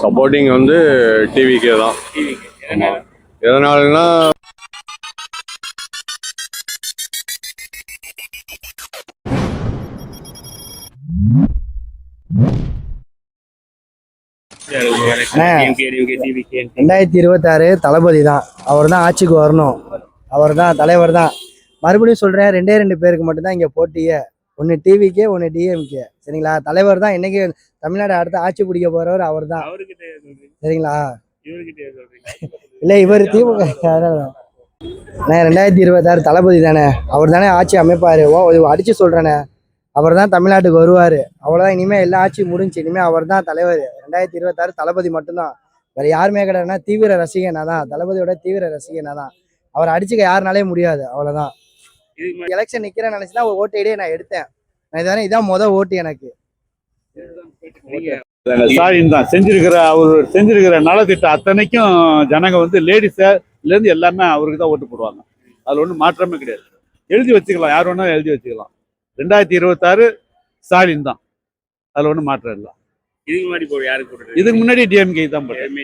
Supporting வந்து டிவிக்கே தான். எதனாலன்னா தளபதி தான். அவர் தான் ஆட்சிக்கு வரணும், அவர் தான் தலைவர் தான். மறுபடியும் சொல்றேன், ரெண்டு பேருக்கு மட்டும்தான் இங்க போட்டியே. ஒன்னு டிவிக்கே, ஒன்னு டிஎம்கே. சரிங்களா? தலைவர் தான் என்னைக்கு தமிழ்நாடு அடுத்து ஆட்சி பிடிக்க போறவர் அவர் தான். சரிங்களா? இல்ல இவர் திமுக 2026 தளபதி தானே, அவர் தானே ஆட்சி அமைப்பாரு. அடிச்சு சொல்றேனே, அவர் தான் தமிழ்நாட்டுக்கு வருவாரு. அவ்வளவுதான். இனிமே எல்லா ஆட்சியும் முடிஞ்சு, இனிமே அவர் தான் தலைவர். 2026 தளபதி மட்டும்தான், வேற யாருமே கிடையாதுன்னா. தீவிர ரசிகனா தான், தளபதியோட தீவிர ரசிகனா தான். அவர் அடிச்சுக்க யாருனாலே முடியாது. அவ்வளவுதான். எலெக்ஷன் நிக்கிறேன்னு நினைச்சுதான் ஒரு ஓட்டு ஐடியே நான் எடுத்தேன். நான் இதான் முதல் ஓட்டு எனக்கு. ஸ்டாலின் தான் அவர் செஞ்சிருக்கிற நலத்திட்டம் அத்தனைக்கும் ஜனங்க வந்து லேடிஸ்ல இருந்து எல்லாமே அவருக்கு தான் ஓட்டு போடுவாங்க. அதுல ஒன்றும் மாற்றமே கிடையாது. எழுதி வச்சுக்கலாம், யார் வேணாலும் எழுதி வச்சுக்கலாம். 2026 ஸ்டாலின் தான், அதுல ஒன்றும் மாற்றம் இல்லை. இதுக்கு முன்னாடி டிஎம்கே தான் போட்டேன்.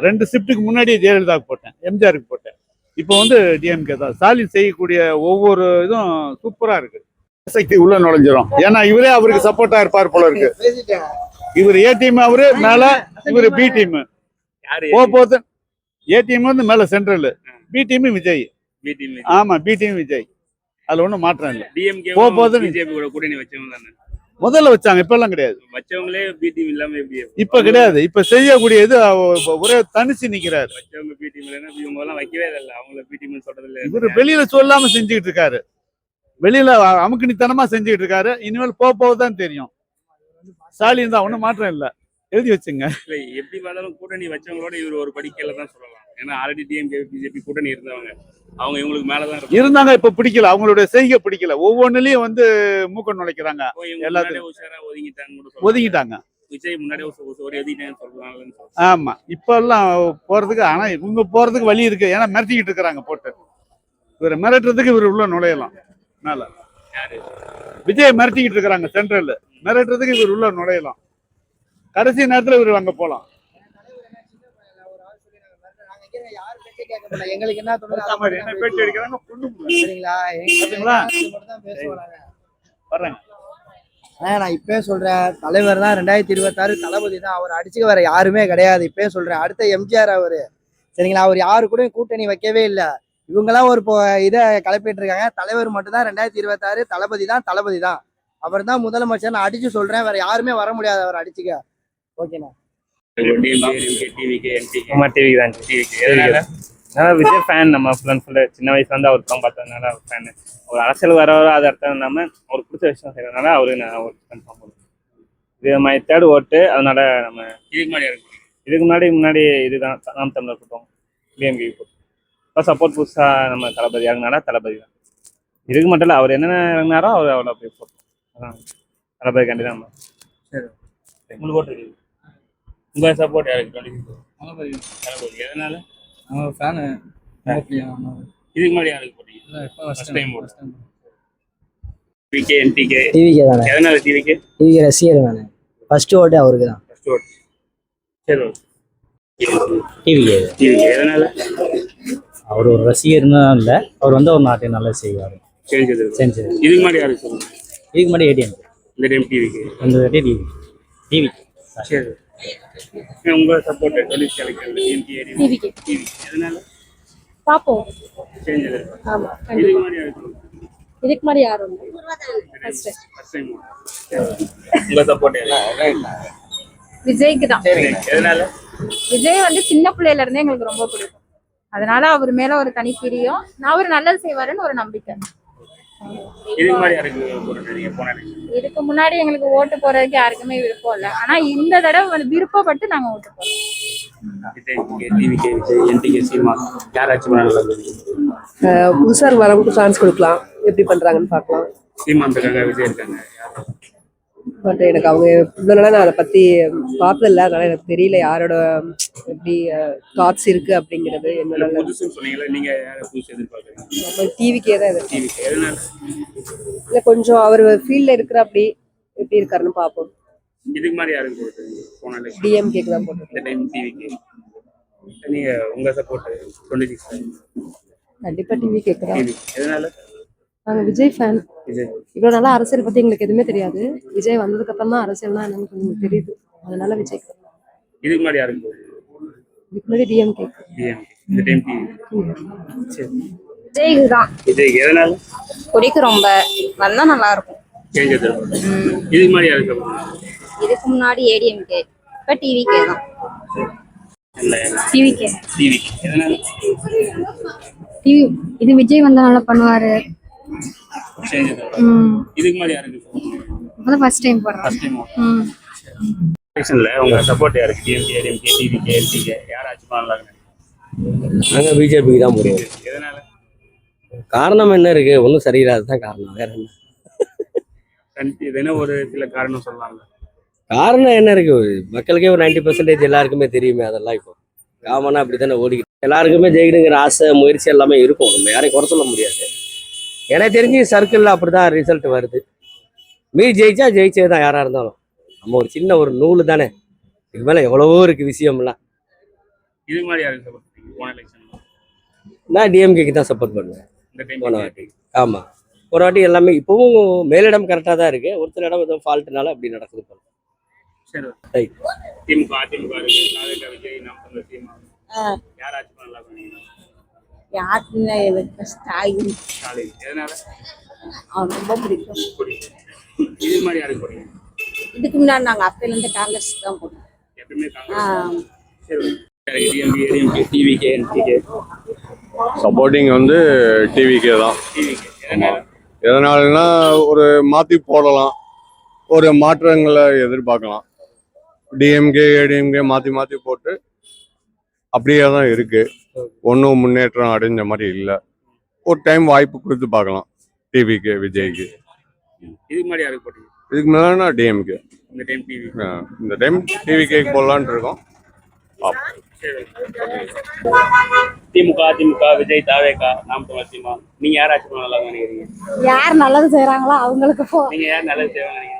2 ஷிஃப்ட்டுக்கு முன்னாடி ஜெயலலிதாவுக்கு போட்டேன், எம்ஜிஆருக்கு போட்டேன். இப்போ வந்து டிஎம்கே தான். ஸ்டாலின் செய்யக்கூடிய ஒவ்வொரு இதுவும் சூப்பரா இருக்கு. சக்தி உள்ள நுழைஞ்சிரும். ஏன்னா இவரே அவருக்கு சப்போர்ட்டா இருப்பார் போல இருக்கு. இவர் ஏ டீம், அவரு மேல, இவரு பி டீம். போது ஏ டீம் வந்து மேல சென்ட்ரல், பி டீம் விஜய். ஆமா, பி டீம் விஜய். அதுல ஒண்ணும் மாற்றம் இல்லை. முதல்ல வச்சாங்க, இப்ப எல்லாம் கிடையாது. இப்ப கிடையாது. இப்ப செய்யக்கூடிய இது ஒரே தனிச்சு நிக்கிறாரு. இவரு வெளியில சொல்லாம செஞ்சுக்கிட்டு இருக்காரு, வெளியில அமுக்கணித்தனமா செஞ்சுக்கிட்டு இருக்காரு. இனிமேல் போதான் தெரியும். ஸ்டாலின் தான், ஒன்றும் மாற்றம் இல்லை. எழுதி வச்சுங்க. எப்படி பார்த்தாலும் கூட்டணி வச்சவங்களோட இவர் ஒரு படிக்கல தான் சொல்லலாம். ஏன்னா ஆல்ரெடி டிஎம்கே பிஜேபி கூட்டணி இருந்தவங்க, அவங்க இவங்களுக்கு மேலதான் இருந்தாங்க. இப்ப பிடிக்கல, அவங்களுடைய செய்கை பிடிக்கல. ஒவ்வொன்னுலயும் வந்து மூக்க நுழைக்கிறாங்க. எல்லாத்தையும் ஒதுங்கிட்டாங்க. விஜய் முன்னாடியே ஒதுங்கிட்டாங்கன்னு சொல்றாங்க. ஆமா, இப்ப எல்லாம் போறதுக்கு, ஆனா இவங்க போறதுக்கு வழி இருக்கு. ஏன்னா மிரட்டிக்கிட்டு இருக்கிறாங்க போட்டு. இவர் மிரட்டுறதுக்கு இவர் உள்ள நுழையலாம். மேல விஜய் மிரட்டிக்கிட்டு இருக்கிறாங்க சென்ட்ரல், மிரட்டுறதுக்கு இவர் உள்ள நுழையலாம். கடைசி நேரத்துல இவர் அங்க போலாம். எங்களுக்கு என்ன நான் இப்பவே சொல்றேன், தலைவர் தான். 2026 தளபதி தான், அவர் அடிச்சுக்க வேற யாருமே கிடையாது. இப்பவே சொல்றேன். அடுத்த எம்ஜிஆர் அவரு. சரிங்களா? அவர் யாரு கூட கூட்டணி வைக்கவே இல்லை. இவங்கெல்லாம் ஒரு இதை கிளப்பிட்டு இருக்காங்க. தலைவர் மட்டும் தான் 2026 தளபதி தான். தளபதி தான், அவர் தான் முதலமைச்சர். நான் அடிச்சு சொல்றேன், வேற யாருமே வர முடியாது அவர் அடிச்சுக்க. ஓகேண்ணா? விஜய் ஃபேன். நம்ம சின்ன வயசுல இருந்து அவருக்கு தான் பார்த்ததுனால அவர் ஃபேன். ஒரு அரசியல் வரவர அது அர்த்தம் இல்லாம அவருக்கு பிடிச்ச விஷயம் செய்யறதுனால அவரு நான் ஒரு கன்ஃபார்ம் பண்ணுவேன். இது மை தேர்ட் ஓட்டு. அதனால நம்ம இதுக்கு முன்னாடி இதுதான் நாம் தமிழர் கூட்டம், டிஎம்கே கூட்டம். இப்போ சப்போர்ட் புதுசா நம்ம தளபதி ஆகுனால தளபதி தான். இதுக்கு மட்டும் இல்லை, அவர் என்னென்ன இறங்கினாரோ அவர் அவ்வளோ போய் போட்டோம். அதான் தளபதி கண்டி தான். சரி, உங்களுக்கு ஓட்டு இருக்குது. உங்கள் சப்போர்ட் யாருக்கு? தளபதி. எதனால? ஃபேனு. இதுக்கு முன்னாடி யாருக்கு போட்டீங்க? ஃபர்ஸ்ட் டைம் போட்டேன். டிவிகே தானே. எதனால டிவிகே? டிவிகே ரசிகர் தானே. ஃபர்ஸ்ட் ஓட்டு அவருக்கு தான். ஃபர்ஸ்ட் ஓட்டு. சரி, டிவிகே. எதனால? அவர் ஒரு ரசிகர்னு இல்லை, அவர் வந்து ஒரு நாட்டை நல்லா செய்வார். செஞ்சது. இதுக்கு முன்னாடி யாருக்கு சொல்லுங்க? இதுக்கு முன்னாடி ஏடிஎம். இந்த டைம் டிவிக்கு. இந்த டிவி. சரி, உங்க சப்போர்ட் டிவிக்கு. எதனால? பாப்போம். செஞ்சது. ஆமா, இதுக்கு முன்னாடி யாருக்கு? இதுக்கு முன்னாடி யாரும் ஃபர்ஸ்ட் டைம். உங்க சப்போர்ட் விஜய்க்கு தான். எதனால? விஜய் வந்து சின்ன பிள்ளையில இருந்தே எங்களுக்கு ரொம்ப பிடிக்கும். அதனால அவர் மேல ஒரு தனி பிரியம். நான் அவர் நல்லது செய்வாருன்னு ஒரு நம்பிக்கை. இதுக்கு முன்னாடி எங்களுக்கு ஓட்டு போறதுக்கு யாருக்குமே விருப்பம் இல்லை. ஆனா இந்த தடவை வந்து விருப்பப்பட்டு நாங்க ஓட்டு போறோம். புதுசா வரவங்களுக்கு சான்ஸ் கொடுக்கலாம், எப்படி பண்றாங்கன்னு பாக்கலாம். பட் எனக்கு அவங்க இவ்வளோ நாளாக நான் அதை பற்றி பார்த்ததில்ல, அதனால எனக்கு தெரியல யாரோட எப்படி தாட்ஸ் இருக்கு அப்படிங்கிறது. என்னோட நம்ம டிவிக்கே தான் இது. இல்லை, கொஞ்சம் அவர் ஃபீல்டில் இருக்கிற அப்படி எப்படி இருக்காருன்னு பார்ப்போம். இதுக்கு மாதிரி யாருக்கு போட்டு போன எலெக்ஷன் டிஎம்கேக்கு தான் போட்டிருக்கேன். இந்த டைம் டிவிக்கு நீங்க உங்க சப்போர்ட் 26 கண்டிப்பா டிவி கேட்குறேன். டிவி எதனால நாங்க விஜய் ஃபேன். விஜய் இவ்வளவு நாளா அரசியல் பத்தி எங்களுக்கு எதுவுமே தெரியாது. விஜய் வந்ததுக்கு அப்புறம் தான் அரசியல்னா என்னன்னு கொஞ்சம் தெரியுது. அதனால விஜய். இதுக்கு முன்னாடி யாருக்கு போட்டு இதுக்கு முன்னாடி டிஎம்கே. டிஎம்கே இந்த டைம் டிவி சரி விஜய்க்கு தான் விஜய்க்கு எதனால பிடிக்கும் ரொம்ப வந்தா நல்லா இருக்கும். சேஞ்ச் எதிர்பார்க்கும் இதுக்கு முன்னாடி யாருக்கு இதுக்கு முன்னாடி ஏடிஎம்கே, இப்ப டிவிகே தான். இல்ல டிவிகே டிவிக்கு எதனால டிவி இது விஜய் வந்தா நல்லா பண்ணுவாரு. சேஞ்ச் எதிர்பார்க்கும் இதுக்கு முன்னாடி யாருக்கு இப்பதான் ஃபர்ஸ்ட் டைம் போடுறேன். ஃபர்ஸ்ட் டைம் எலெக்ஷன்ல உங்க சப்போர்ட் யாருக்கு டிஎம்கே ஏடிஎம்கே டிவிகே எல்டிகே யாராச்சும் பண்ணலாம்னு நாங்கள் பிஜேபிக்கு தான் போடுவோம். எதனால காரணம் என்ன இருக்கு? ஒன்றும் சரியில்லாது தான் காரணம், வேற என்ன இது என்ன ஒரு சில காரணம் சொல்லலாம்ல காரணம் என்ன இருக்கு? மக்களுக்கே ஒரு 90% எல்லாருக்குமே தெரியுமே. அதெல்லாம் இப்போ காமனா அப்படி தானே ஓடிக்கிட்டு எல்லாருக்குமே ஜெயிக்கணுங்கிற ஆசை முயற்சி எல்லாமே இருக்கும். நம்ம யாரையும் குறை சொல்ல முடியாது. எனக்கு தெரிஞ்சு சர்க்கிளில் அப்படிதான் ரிசல்ட் வருது. ஜெயிச்சா ஜெயிச்சே தான் யாரா இருந்தாலும். நம்ம ஒரு சின்ன ஒரு நூல் தானே, இதுக்கு மேலே எவ்வளவோ இருக்கு விஷயம்லாம். இதுக்கு முன்னாடி யாருக்கு சப்போர்ட் போன எலெக்ஷன் நான் டிஎம்கேக்கு தான் சப்போர்ட் பண்ணுவேன் இந்த டைம் போன வாட்டி. ஆமாம், ஒரு வாட்டி எல்லாமே இப்பவும் மேலிடம் கரெக்டாக தான் இருக்கு. ஒரு சில இடம் ஏதோ ஃபால்ட்டுனால அப்படி நடக்குது போல. சரி ரைட். திமுக அதிமுக இருக்கு நாளைக்கு விஜய் நாம் தமிழர் திமுக யாராச்சும் பண்ணலாம் ஸ்டாலின் எதனால அவன் ரொம்ப பிடிக்கும். இது மாதிரி யாருக்கு போறீங்க? இதுக்கு முன்னாடி நாங்க அப்பையில இருந்து காங்கிரஸ் தான் போட்டோம். எப்பவுமே காங்கிரஸ். சரி DMK ADMK TVK NTK supporting வந்து டிவிக்கே தான். டிவிகே எதனால எதனாலனா ஒரு மாற்றி போடலாம், ஒரு மாற்றங்களை எதிர்பார்க்கலாம். டிஎம்கே ஏடிஎம்கே மாற்றி மாற்றி போட்டு அப்படியே தான் இருக்கு. ஒன்றும் முன்னேற்றம் அடைஞ்ச மாதிரி இல்லை. ஒரு டைம் வாய்ப்பு கொடுத்து பார்க்கலாம் டிவிக்கு விஜய்க்கு. இதுக்கு முன்னாடி யாருக்கு போட்டீங்க? இதுக்கு மேலே டிஎம்கே. இந்த டைம் டிவி இந்த டைம் டிவிகேக்கு போடலான்ட்டு இருக்கோம். திமுக அதிமுக விஜய் தாவேகா நாம் தமிழர் திமுக நீங்க யாராச்சும் நல்லா நினைக்கிறீங்க? யார் நல்லது செய்யறாங்களோ அவங்களுக்கு போ. நீங்க யார் நல்லது செய்வாங்க நினைக்கிறீங்க?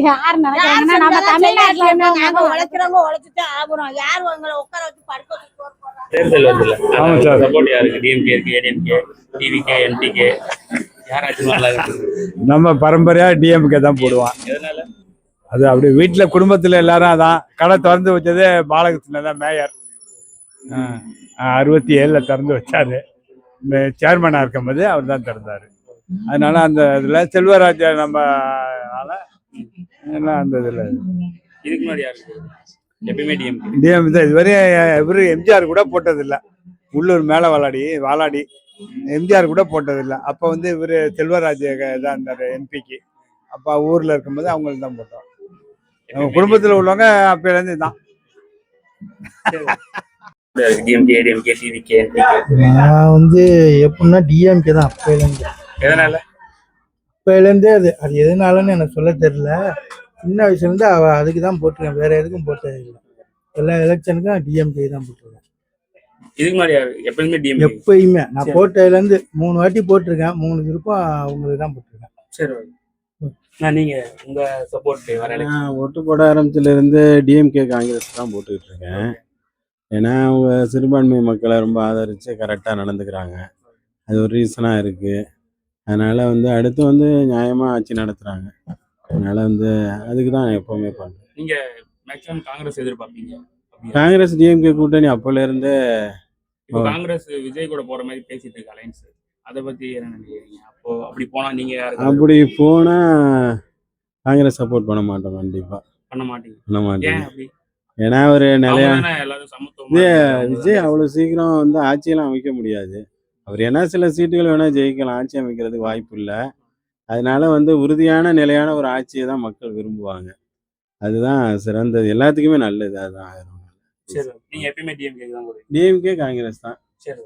யார் நினைக்கிறாங்கன்னா நம்ம தமிழ்நாட்டுல நாங்க உழைக்கிறவங்க உழைச்சிட்டு ஆகுறோம். யார் உங்களை உட்கார வச்சு படுக்க வச்சு போறாங்க? தேர்தல் வருதுல்ல, சப்போர்ட் யாருக்கு? டிஎம்கே இருக்கு, ஏடிஎம்கே, டிவிகே, என்டிகே யாராச்சும் நல்லா இருக்கு? நம்ம பரம்பரையா டிஎம்கே தான் போடுவான். எதனால? அது அப்படி வீட்டில் குடும்பத்தில் எல்லாரும் அதான். கடை திறந்து வச்சது பாலகிருஷ்ணன் தான் மேயர். 67 திறந்து வச்சாரு. சேர்மனாக இருக்கும்போது அவர் தான் திறந்தாரு. அதனால அந்த இதில் செல்வராஜ் நம்ம எல்லாம் அந்த இதில் இதுக்கு முன்னாடி யாருக்கு? எப்பயுமே டிஎம்கே தான். இதுவரை இவர் எம்ஜிஆர் கூட போட்டதில்லை. உள்ளூர் மேலே வாலாடி எம்ஜிஆர் கூட போட்டதில்லை. அப்போ வந்து இவர் செல்வராஜ் தான் இருந்தார் எம்பிக்கு. அப்போ ஊரில் இருக்கும்போது அவங்களுக்கு தான் போட்டோம். நம்ம குடும்பத்தில் உள்ளவங்க அப்போலேருந்து தான். டிஎம்கே ஏடிஎம்கே டிவிகே நான் வந்து எப்படின்னா டிஎம்கே தான் அப்பையிலேருந்து. எதனால? அப்பையிலேருந்தே அது எதனாலன்னு எனக்கு சொல்ல தெரியல. சின்ன வயசுலேருந்து அதுக்கு தான் போட்டிருக்கேன், வேற எதுக்கும் போட்டது இல்லை. எல்லா எலெக்ஷனுக்கும் டிஎம்கே தான் போட்டிருக்கேன். இதுக்கு முன்னாடி யாரு? எப்பயுமே டிஎம்கே. எப்பயுமே நான் போட்டதுலேருந்து 3 வாட்டி போட்டிருக்கேன். 3 விருப்பம் அவங்களுக்கு தான் போட்டிருக்கேன். சரி, நீங்க உங்க சப்போர்ட் வர ஓட்டு போட ஆரம்பிச்சிலேருந்து டிஎம்கே காங்கிரஸ் தான் போட்டுக்கிட்டு இருக்கேன். ஏன்னா அவங்க சிறுபான்மை மக்களை ரொம்ப ஆதரித்து கரெக்டாக நடந்துக்கிறாங்க. அது ஒரு ரீசனாக இருக்குது. அதனால் வந்து அடுத்து வந்து நியாயமாக ஆட்சி நடத்துகிறாங்க. அதனால் வந்து அதுக்கு தான் எப்போவுமே பண்ணுறேன். நீங்க மேக்ஸிமம் காங்கிரஸ் எதிர்பார்ப்பீங்க? காங்கிரஸ் டிஎம்கே கூட்டணி அப்போலேருந்தே காங்கிரஸ் விஜய் கூட போற மாதிரி பேசிட்டு இருக்கு அலைன்ஸ். அதை பத்தி என்ன நினைக்கிறீங்க? அப்போ அப்படி போனா நீங்க அப்படி போனால் காங்கிரஸ் சப்போர்ட் பண்ண மாட்டோம். கண்டிப்பாக பண்ண மாட்டீங்க. பண்ண மாட்டேன். அப்படி ஏன்னா ஒரு நிலையா எல்லாரும் சமத்துவம் விஜய் அவ்வளோ சீக்கிரம் வந்து ஆட்சியெல்லாம் அமைக்க முடியாது. அவர் ஏன்னா சில சீட்டுகள் வேணால் ஜெயிக்கலாம், ஆட்சி அமைக்கிறதுக்கு வாய்ப்பு இல்லை. அதனால வந்து உறுதியான நிலையான ஒரு ஆட்சியை தான் மக்கள் விரும்புவாங்க. அதுதான் சிறந்தது, எல்லாத்துக்குமே நல்லது. அதுதான். சரி, நீங்க எப்பயுமே டிஎம்கே தான் போடுவீங்க? டிஎம்கே காங்கிரஸ் தான். சரி.